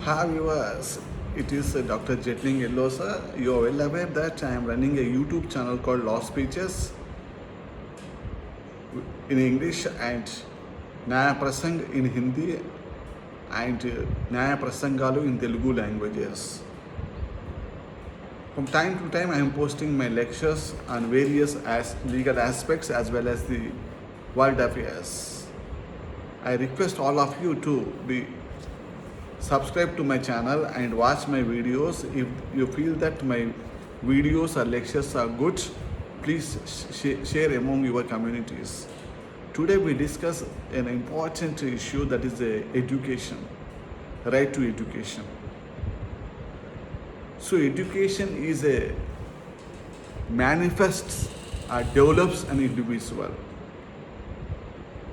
Hi viewers, it is Dr. Jetling Yellosa. You are well aware that I am running a YouTube channel called Law Speeches in English and Nyaya Prasang in Hindi and Nyaya Prasangalu in Telugu languages. From time to time I am posting my lectures on various legal aspects as well as the world affairs. I request all of you to be subscribe to my channel and watch my videos. If you feel that my videos or lectures are good, please share among your communities. Today we discuss an important issue, that is education, right to education. So education is a manifests or develops an individual,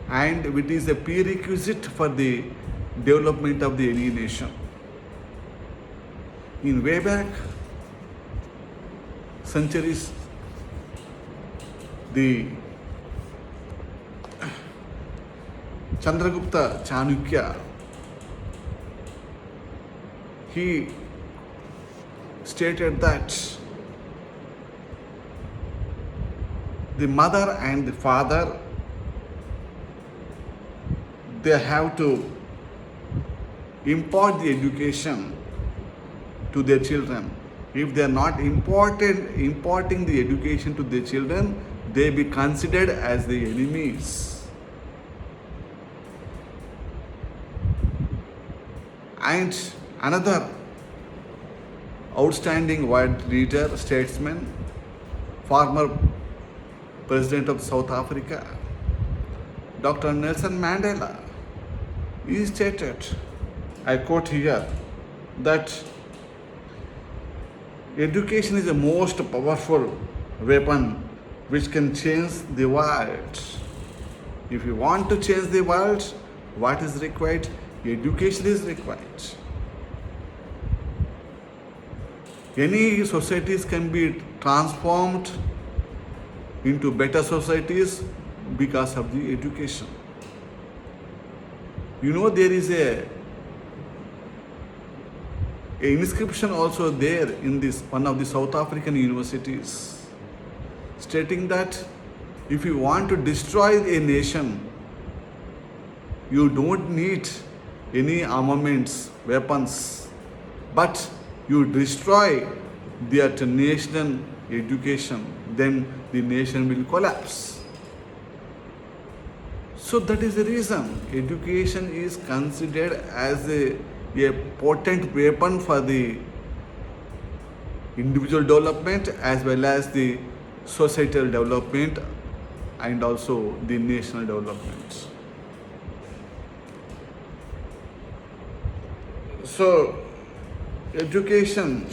and it is a prerequisite for the development of the any nation. In way back centuries, the Chandragupta Chanukya, he stated that the mother and the father, they have to impart the education to their children. If they are not imparting the education to their children, they be considered as the enemies. And another outstanding world leader, statesman, former president of South Africa, Dr. Nelson Mandela, he stated, I quote here, that education is the most powerful weapon which can change the world. If you want to change the world, what is required? Education is required. Any societies can be transformed into better societies because of the education. You know, there is a inscription also there in this one of the South African universities, stating that if you want to destroy a nation, you don't need any armaments, weapons, but you destroy their national education, then the nation will collapse. So that is the reason education is considered as a potent weapon for the individual development as well as the societal development and also the national development. So education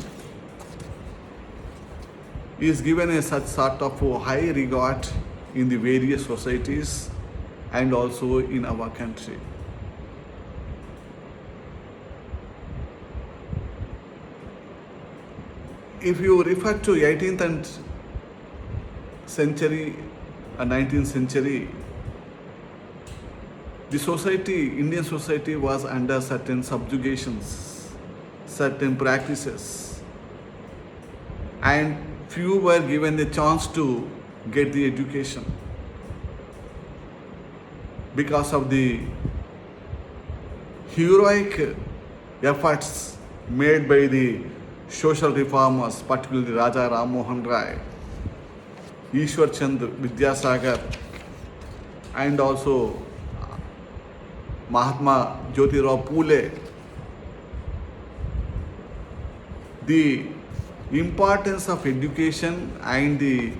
is given a such sort of high regard in the various societies and also in our country. If you refer to 18th and century and 19th century, the society, Indian society was under certain subjugations, certain practices, and few were given the chance to get the education because of the heroic efforts made by the social reformers, particularly Raja Ram Mohan Rai, Ishwar Chand Vidyasagar, and also Mahatma Jyotirao Phule. The importance of education and the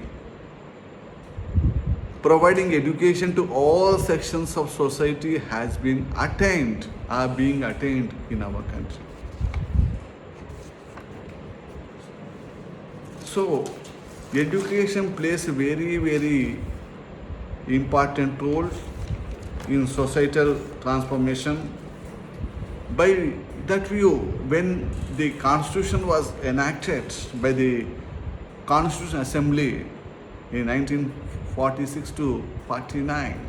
providing education to all sections of society has been attained, are being attained in our country. So, education plays a very, very important role in societal transformation. By that view, when the Constitution was enacted by the Constitution Assembly in 1946 to 49,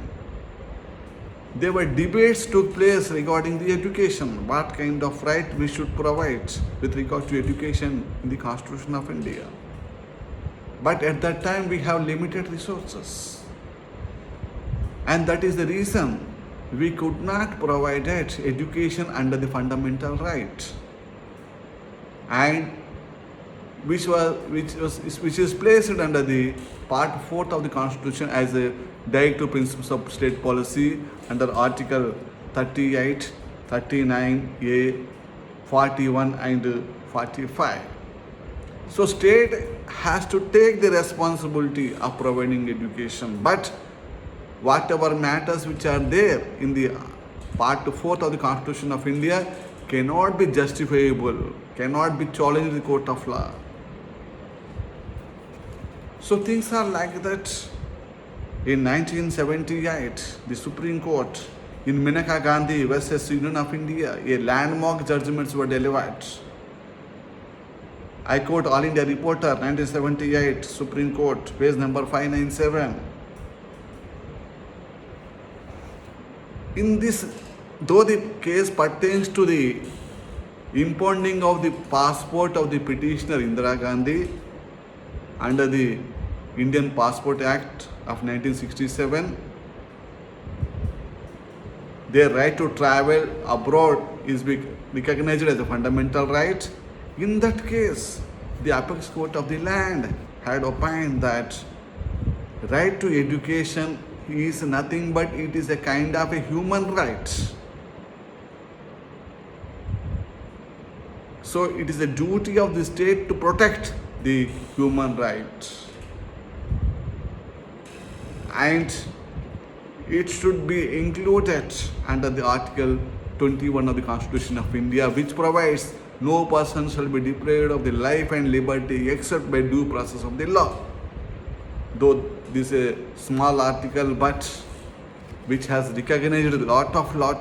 there were debates took place regarding the education, what kind of right we should provide with regard to education in the Constitution of India. But at that time we have limited resources. And that is the reason we could not provide education under the fundamental right. And which is placed under the part 4th of the Constitution as a directive principles of state policy under Article 38, 39A, 41 and 45. So state has to take the responsibility of providing education, but whatever matters which are there in the part 4th of the Constitution of India cannot be justifiable, cannot be challenged in the court of law. So things are like that. In 1978, the Supreme Court in Maneka Gandhi versus Union of India, a landmark judgments were delivered. I quote All India Reporter, 1978, Supreme Court, page number 597. In this, though the case pertains to the impounding of the passport of the petitioner Indira Gandhi under the Indian Passport Act of 1967, their right to travel abroad is recognized as a fundamental right. In that case, the apex court of the land had opined that right to education is nothing but it is a kind of a human right. So it is a duty of the state to protect the human right. And it should be included under the Article 21 of the Constitution of India, which provides no person shall be deprived of the life and liberty except by due process of the law. Though this is a small article, but which has recognized a lot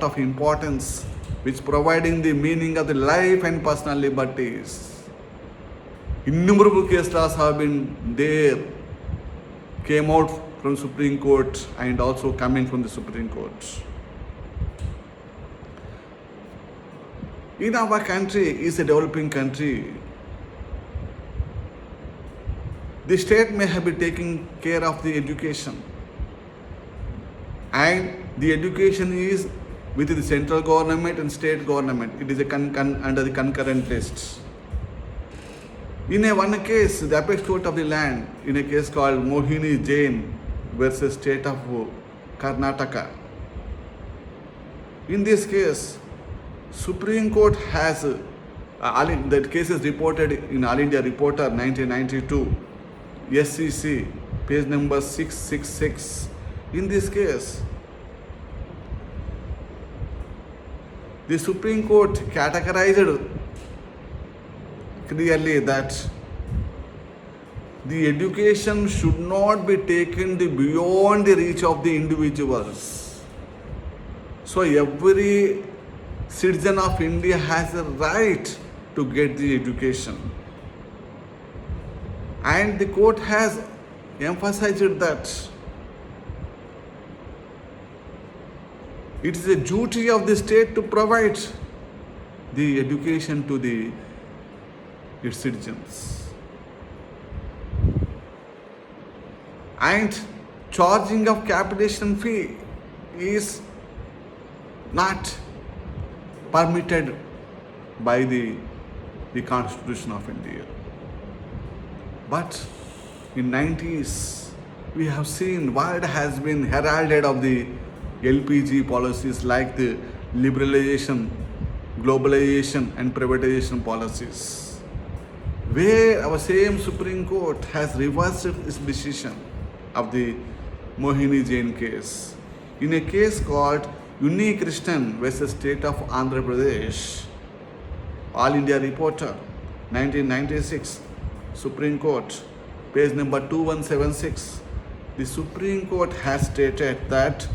of importance, which providing the meaning of the life and personal liberties. Innumerable case laws have been there, came out from Supreme Court and also coming from the Supreme Court. In our country is a developing country. The state may have been taking care of the education, and the education is with the central government and state government. It is under the concurrent list. In one case, the apex court of the land, in a case called Mohini Jain versus state of Karnataka. In this case, Supreme Court has, that case is reported in All India Reporter 1992, SCC, page number 666. In this case, the Supreme Court categorized clearly that the education should not be taken beyond the reach of the individuals. So every citizen of India has a right to get the education. And the court has emphasized that it is a duty of the state to provide the education to its citizens. And charging of capitation fee is not permitted by the Constitution of India. But in 90s, we have seen world has been heralded of the LPG policies like the liberalization, globalization and privatization policies, where our same Supreme Court has reversed its decision of the Mohini Jain case. In a case called Uni Krishnan versus State of Andhra Pradesh, All India Reporter, 1996, Supreme Court, page number 2176, the Supreme Court has stated that,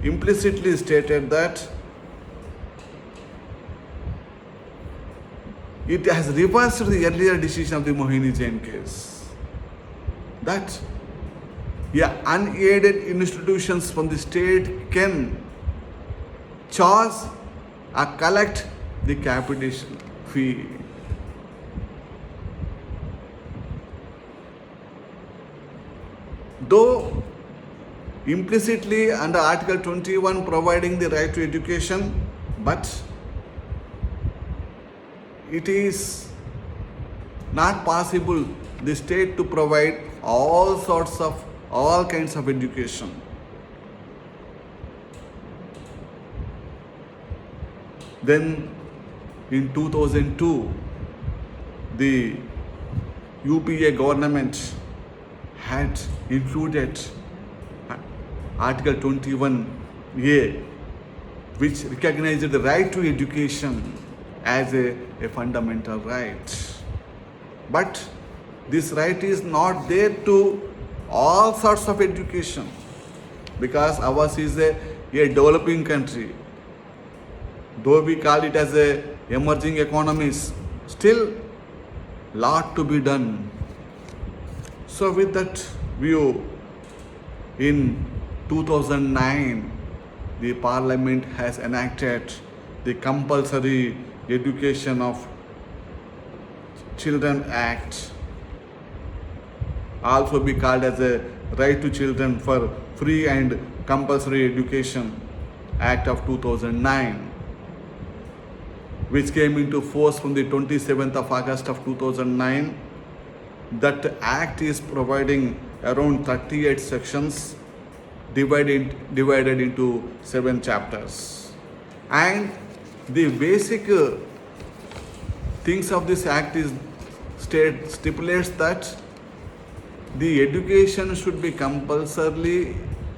implicitly stated that it has reversed the earlier decision of the Mohini Jain case, that unaided institutions from the state can charge or collect the capitation fee. Though implicitly under Article 21 providing the right to education, but it is not possible the state to provide all kinds of education. Then in 2002, the UPA government had included Article 21A, which recognized the right to education as a fundamental right. But this right is not there to all sorts of education, because ours is a developing country. Though we call it as a emerging economies, still lot to be done. So with that view, in 2009, the Parliament has enacted the Compulsory Education of Children Act, also be called as a Right to Children for Free and Compulsory Education Act of 2009, which came into force from the 27th of August of 2009. That act is providing around 38 sections divided into 7 chapters. And the basic things of this act is stipulates that the education should be compulsorily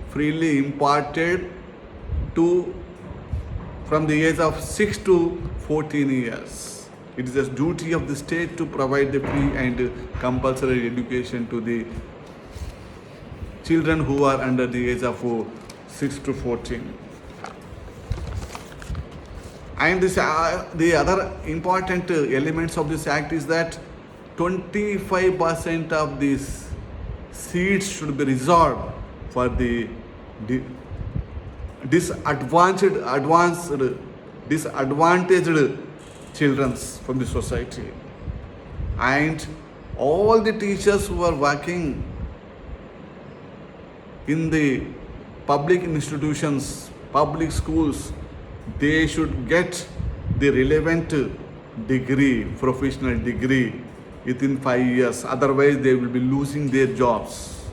freely imparted to from the age of 6 to 14 years. It is a duty of the state to provide the free and compulsory education to the children who are under the age of 6 to 14. And this, the other important elements of this act is that 25% of these seats should be reserved for the disadvantaged children from the society. And all the teachers who are working in the public institutions, public schools, they should get the relevant degree, professional degree within 5 years. Otherwise, they will be losing their jobs.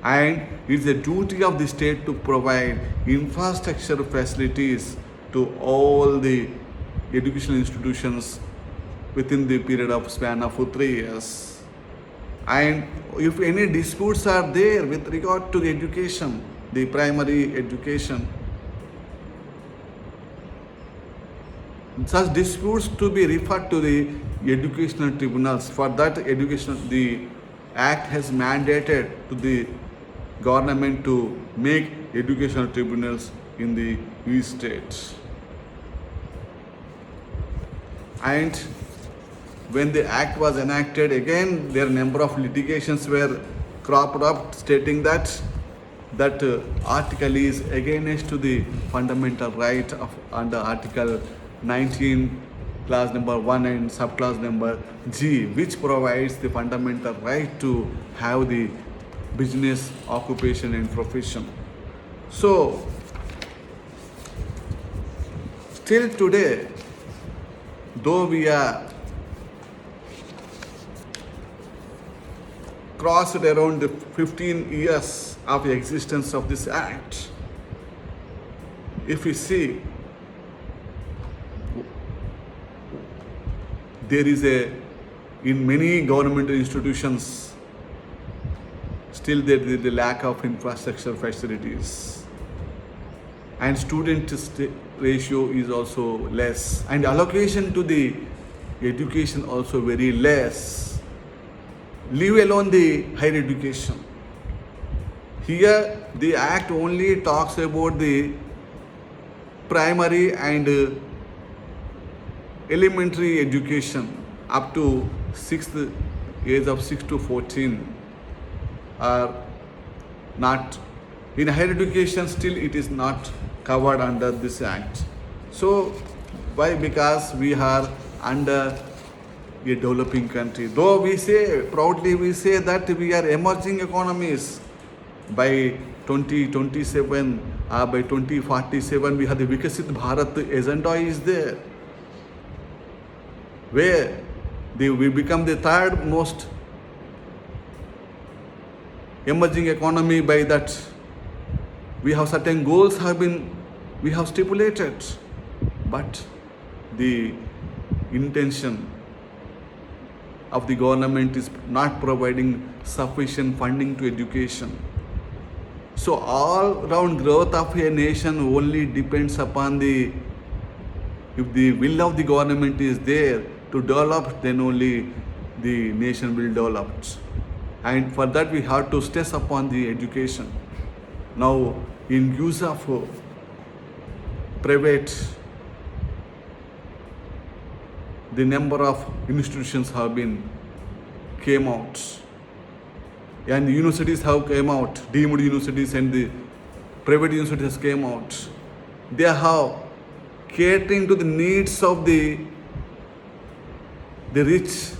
And it's a duty of the state to provide infrastructure facilities to all the educational institutions within the period of span of 3 years. And if any disputes are there with regard to the education, the primary education, such disputes to be referred to the educational tribunals. For that, the Act has mandated to the government to make educational tribunals in the each state. And when the Act was enacted, again there are number of litigations were cropped up stating that article is against to the fundamental right of under Article 19, clause number 1 and subclause number G, which provides the fundamental right to have the business, occupation and profession. So, still today, though we are crossed around the 15 years of the existence of this Act, if we see, there is in many government institutions, still there is the lack of infrastructure facilities, and student ratio is also less, and allocation to the education also very less, leave alone the higher education. Here the Act only talks about the primary and elementary education up to 6th age of 6 to 14 are not in higher education. Still it is not covered under this act. So why? Because we are under a developing country. Though we say proudly, we say that we are emerging economies. By 2027 or by 2047, we have the Vikasit Bharat agenda is there, where we become the third most emerging economy. By that, we have certain goals we have stipulated, but the intention of the government is not providing sufficient funding to education. So all round growth of a nation only depends upon if the will of the government is there to develop, then only the nation will develop. And for that we have to stress upon the education. Now, in use of private, the number of institutions have came out, and universities have came out, deemed universities and the private universities came out. They have catering to the needs of the rich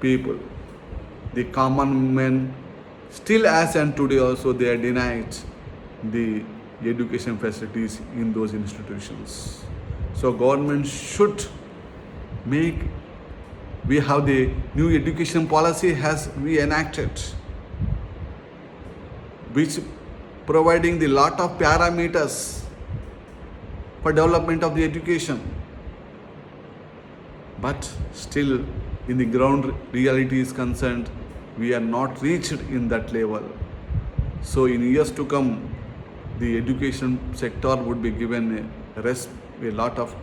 people, the common men. Still, as and today also, they are denied the education facilities in those institutions. So government should make, we have the new education policy has we enacted, which providing the lot of parameters for development of the education. But still, in the ground reality is concerned, we are not reached in that level. So in years to come, the education sector would be given a lot of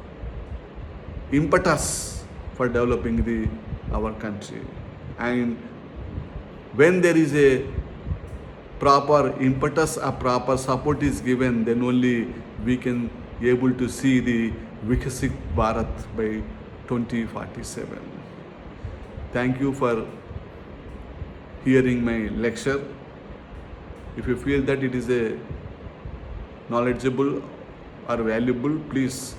impetus for developing our country. And when there is a proper impetus, a proper support is given, then only we can able to see the Vikasit Bharat by 2047. Thank you for hearing my lecture. If you feel that it is a knowledgeable or valuable, please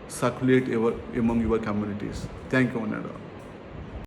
circulate among your communities. Thank you, Ananda.